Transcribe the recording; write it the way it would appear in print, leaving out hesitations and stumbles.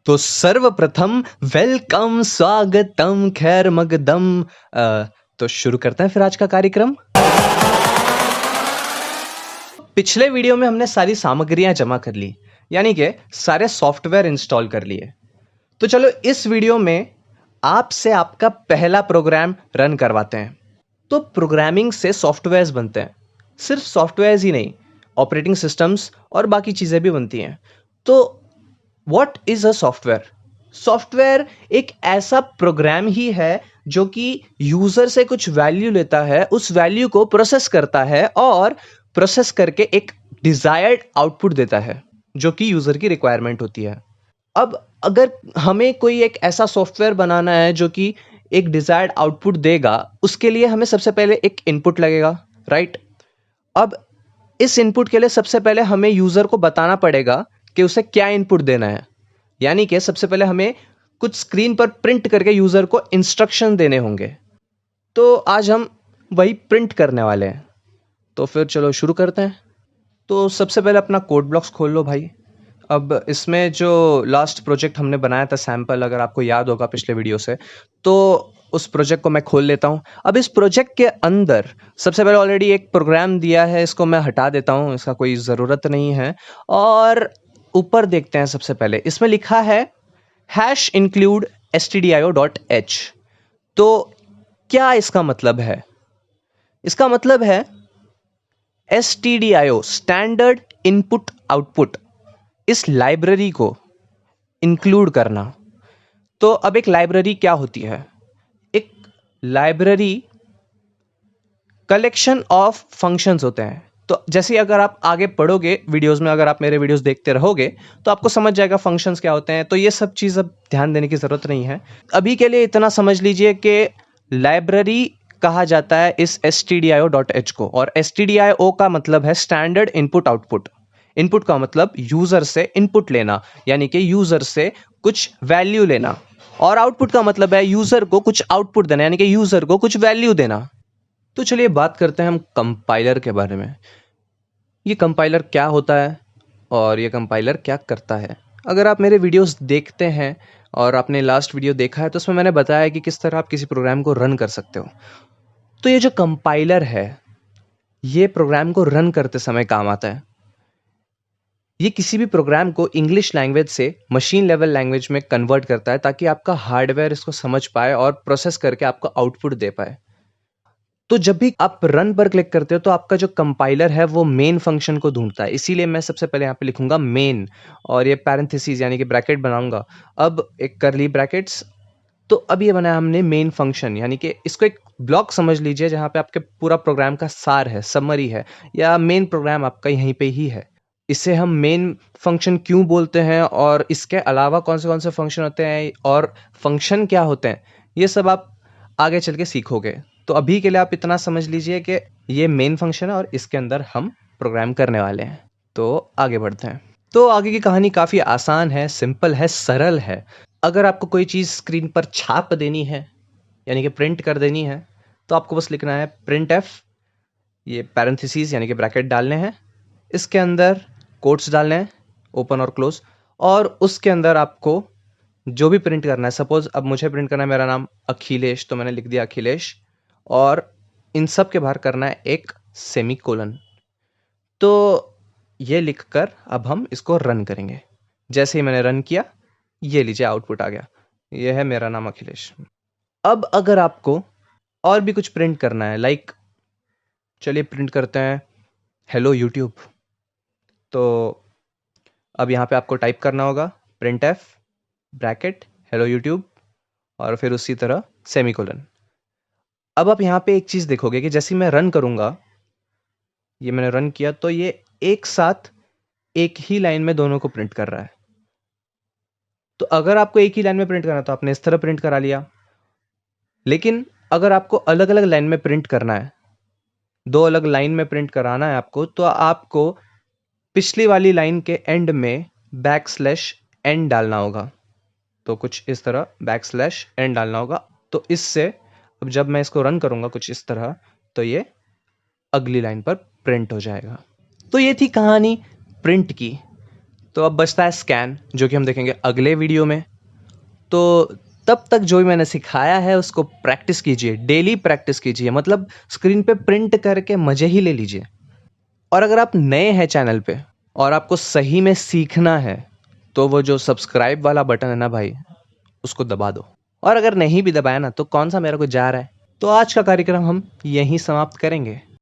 तो सर्वप्रथम वेलकम, स्वागतम, खैर मकदम। तो शुरू करते हैं फिर आज का कार्यक्रम। पिछले वीडियो में हमने सारी सामग्रियां जमा कर ली, यानी कि सारे सॉफ्टवेयर इंस्टॉल कर लिए। तो चलो इस वीडियो में आपसे आपका पहला प्रोग्राम रन करवाते हैं। तो प्रोग्रामिंग से सॉफ्टवेयर्स बनते हैं, सिर्फ सॉफ्टवेयर्स ही नहीं, ऑपरेटिंग सिस्टम्स और बाकी चीज़ें भी बनती हैं। तो what is a software? Software एक ऐसा प्रोग्राम ही है जो कि यूजर से कुछ वैल्यू लेता है, उस वैल्यू को प्रोसेस करता है और प्रोसेस करके एक डिजायर्ड आउटपुट देता है जो कि यूजर की रिक्वायरमेंट होती है। अब अगर हमें कोई एक ऐसा सॉफ्टवेयर बनाना है जो कि एक डिजायर्ड आउटपुट देगा, उसके लिए हमें सबसे पहले एक इनपुट लगेगा, राइट? अब इस इनपुट के लिए सबसे पहले हमें यूजर को बताना पड़ेगा कि उसे क्या इनपुट देना है। यानी कि सबसे पहले हमें कुछ स्क्रीन पर प्रिंट करके यूजर को इंस्ट्रक्शन देने होंगे। तो आज हम वही प्रिंट करने वाले हैं। तो फिर चलो शुरू करते हैं। तो सबसे पहले अपना कोड ब्लॉक्स खोल लो भाई। अब इसमें जो लास्ट प्रोजेक्ट हमने बनाया था सैम्पल, अगर आपको याद होगा पिछले वीडियो से, तो उस प्रोजेक्ट को मैं खोल लेता हूँ। अब इस प्रोजेक्ट के अंदर सबसे पहले ऑलरेडी एक प्रोग्राम दिया है, इसको मैं हटा देता हूँ, इसका कोई ज़रूरत नहीं है। और ऊपर देखते हैं, सबसे पहले इसमें लिखा है #include stdio.h। तो क्या इसका मतलब है? इसका मतलब है stdio, स्टैंडर्ड इनपुट आउटपुट, इस लाइब्रेरी को इंक्लूड करना। तो अब एक लाइब्रेरी क्या होती है? एक लाइब्रेरी कलेक्शन ऑफ फंक्शंस होते हैं। तो जैसे अगर आप आगे पढ़ोगे वीडियोस में, अगर आप मेरे वीडियोस देखते रहोगे तो आपको समझ जाएगा फंक्शंस क्या होते हैं। तो ये सब चीज़ अब ध्यान देने की ज़रूरत नहीं है। अभी के लिए इतना समझ लीजिए कि लाइब्रेरी कहा जाता है इस stdio.h को, और stdio का मतलब है स्टैंडर्ड इनपुट आउटपुट। इनपुट का मतलब यूज़र से इनपुट लेना, यानी कि यूज़र से कुछ वैल्यू लेना, और आउटपुट का मतलब है यूज़र को कुछ आउटपुट देना, यानी कि यूज़र को कुछ वैल्यू देना। तो चलिए बात करते हैं हम कंपाइलर के बारे में। ये कंपाइलर क्या होता है और ये कंपाइलर क्या करता है? अगर आप मेरे वीडियोस देखते हैं और आपने लास्ट वीडियो देखा है तो उसमें मैंने बताया कि किस तरह आप किसी प्रोग्राम को रन कर सकते हो। तो ये जो कंपाइलर है, ये प्रोग्राम को रन करते समय काम आता है। ये किसी भी प्रोग्राम को इंग्लिश लैंग्वेज से मशीन लेवल लैंग्वेज में कन्वर्ट करता है ताकि आपका हार्डवेयर इसको समझ पाए और प्रोसेस करके आपको आउटपुट दे पाए। तो जब भी आप रन पर क्लिक करते हो तो आपका जो कंपाइलर है वो मेन फंक्शन को ढूंढता है। इसीलिए मैं सबसे पहले यहाँ पे लिखूंगा मेन, और ये पैरेंथेसिस यानी कि ब्रैकेट बनाऊंगा, अब एक करली ब्रैकेट्स। तो अब ये बनाया हमने मेन फंक्शन, यानी कि इसको एक ब्लॉक समझ लीजिए जहाँ पे आपके पूरा प्रोग्राम का सार है, समरी है, या मेन प्रोग्राम आपका यहीं पे ही है। इसे हम मेन फंक्शन क्यों बोलते हैं और इसके अलावा कौन से फंक्शन होते हैं और फंक्शन क्या होते हैं, ये सब आप आगे चल के सीखोगे। तो अभी के लिए आप इतना समझ लीजिए कि ये मेन फंक्शन है और इसके अंदर हम प्रोग्राम करने वाले हैं। तो आगे बढ़ते हैं। तो आगे की कहानी काफ़ी आसान है, सिंपल है, सरल है। अगर आपको कोई चीज़ स्क्रीन पर छाप देनी है, यानी कि प्रिंट कर देनी है, तो आपको बस लिखना है प्रिंट एफ, ये पैरेंथेसिस यानी कि ब्रैकेट डालने हैं, इसके अंदर कोट्स डालने हैं, ओपन और क्लोज, और उसके अंदर आपको जो भी प्रिंट करना है, सपोज अब मुझे प्रिंट करना है मेरा नाम अखिलेश, तो मैंने लिख दिया अखिलेश, और इन सब के बाहर करना है एक सेमीकोलन। तो ये लिखकर अब हम इसको रन करेंगे। जैसे ही मैंने रन किया, ये लीजिए आउटपुट आ गया, ये है मेरा नाम अखिलेश। अब अगर आपको और भी कुछ प्रिंट करना है, लाइक चलिए प्रिंट करते हैं हेलो यूट्यूब। तो अब यहाँ पे आपको टाइप करना होगा print F bracket hello YouTube और फिर उसी तरह सेमीकोलन। अब आप यहाँ पे एक चीज़ देखोगे कि जैसे मैं रन करूँगा, ये मैंने रन किया, तो ये एक साथ एक ही लाइन में दोनों को प्रिंट कर रहा है। तो अगर आपको एक ही लाइन में प्रिंट करना है तो आपने इस तरह प्रिंट करा लिया। लेकिन अगर आपको अलग अलग लाइन में प्रिंट करना है, दो अलग लाइन में प्रिंट कराना है आपको, तो आपको पिछली वाली लाइन के एंड में \n डालना होगा। तो कुछ इस तरह \n डालना होगा। तो इससे अब जब मैं इसको रन करूंगा कुछ इस तरह, तो ये अगली लाइन पर प्रिंट हो जाएगा। तो ये थी कहानी प्रिंट की। तो अब बचता है स्कैन, जो कि हम देखेंगे अगले वीडियो में। तो तब तक जो भी मैंने सिखाया है उसको प्रैक्टिस कीजिए, डेली प्रैक्टिस कीजिए, मतलब स्क्रीन पे प्रिंट करके मज़े ही ले लीजिए। और अगर आप नए हैं चैनल पे और आपको सही में सीखना है, तो वो जो सब्सक्राइब वाला बटन है ना भाई, उसको दबा दो। और अगर नहीं भी दबाया ना, तो कौन सा मेरा को जा रहा है। तो आज का कार्यक्रम हम यहीं समाप्त करेंगे।